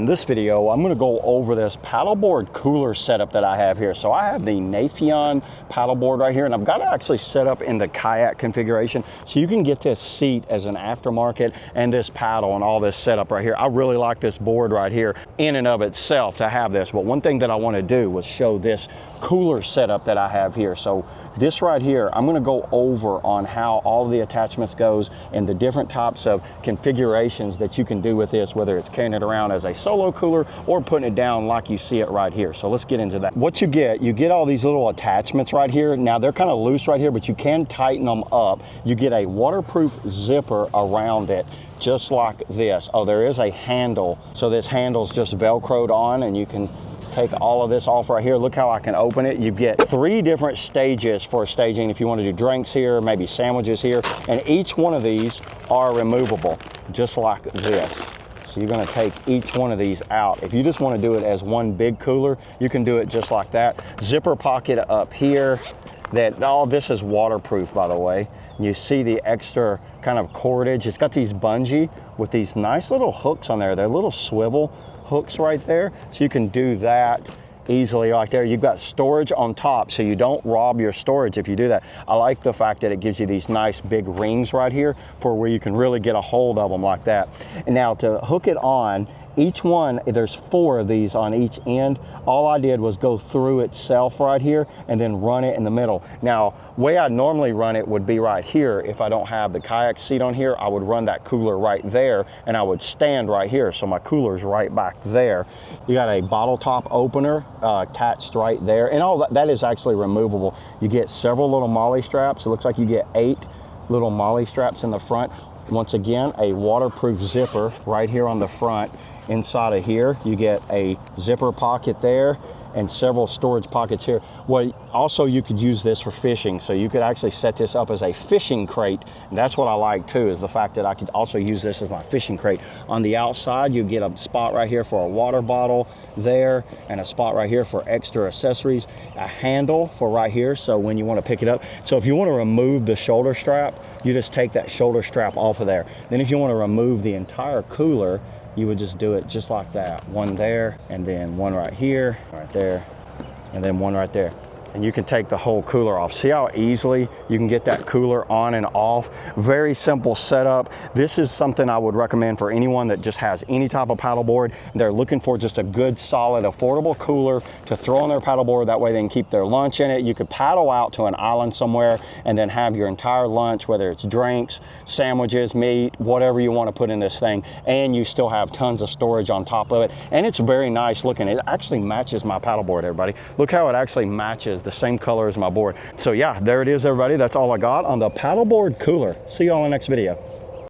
this video, I'm going to go over this paddleboard cooler setup that I have here. So I have the Nafion paddleboard right here, and I've got it actually set up in the Kayak configuration. So you can get this seat as an aftermarket and this paddle and all this setup right here. I really like this board right here in and of itself to have this. But one thing that I want to do was show this cooler setup that I have here. So this right here, I'm going to go over on how all the attachments goes and the different types of configurations that you can do with this, whether it's carrying it around as a solo cooler or putting it down like you see it right here. So let's get into that. What you get all these little attachments right here. Now they're kind of loose right here, but you can tighten them up. You get a waterproof zipper around it, just like this. Oh, there is a handle. So this handle's just Velcroed on, and you can take all of this off right here. Look how I can open it. You get 3 different stages for staging if you want to do drinks here, maybe sandwiches here, and each one of these are removable, just like this. So you're going to take each one of these out. If you just want to do it as one big cooler, you can do it just like that. Zipper pocket up here. That all this is waterproof, by the way. You see the extra kind of cordage. It's got these bungee with these nice little hooks on there. They're little swivel hooks right there. So you can do that easily right there. You've got storage on top, so you don't rob your storage if you do that. I like the fact that it gives you these nice big rings right here for where you can really get a hold of them like that. And now to hook it on, each one, there's 4 of these on each end. All I did was go through itself right here and then run it in the middle. Now, way I normally run it would be right here. If I don't have the Kayak seat on here, I would run that cooler right there, and I would stand right here. So my cooler's right back there. You got a bottle top opener attached right there, and all that is actually removable. You get several little MOLLE straps. It looks like you get 8 little MOLLE straps in the front. Once again, a waterproof zipper right here on the front. Inside of here, you get a zipper pocket there and several storage pockets here. Well, also you could use this for fishing. So you could actually set this up as a fishing crate. And that's what I like too, is the fact that I could also use this as my fishing crate. On the outside, you get a spot right here for a water bottle there, and a spot right here for extra accessories, a handle for right here. So when you want to pick it up. So if you want to remove the shoulder strap, you just take that shoulder strap off of there. Then if you want to remove the entire cooler, you would just do it just like that. One there, and then one right here, right there, and then one right there. And you can take the whole cooler off. See how easily you can get that cooler on and off? Very simple setup. This is something I would recommend for anyone that just has any type of paddleboard. They're looking for just a good, solid, affordable cooler to throw on their paddleboard. That way they can keep their lunch in it. You could paddle out to an island somewhere and then have your entire lunch, whether it's drinks, sandwiches, meat, whatever you want to put in this thing. And you still have tons of storage on top of it. And it's very nice looking. It actually matches my paddleboard, everybody. Look how it actually matches the same color as my board. So yeah, there it is, everybody. That's all I got on the paddleboard cooler. See you all in the next video.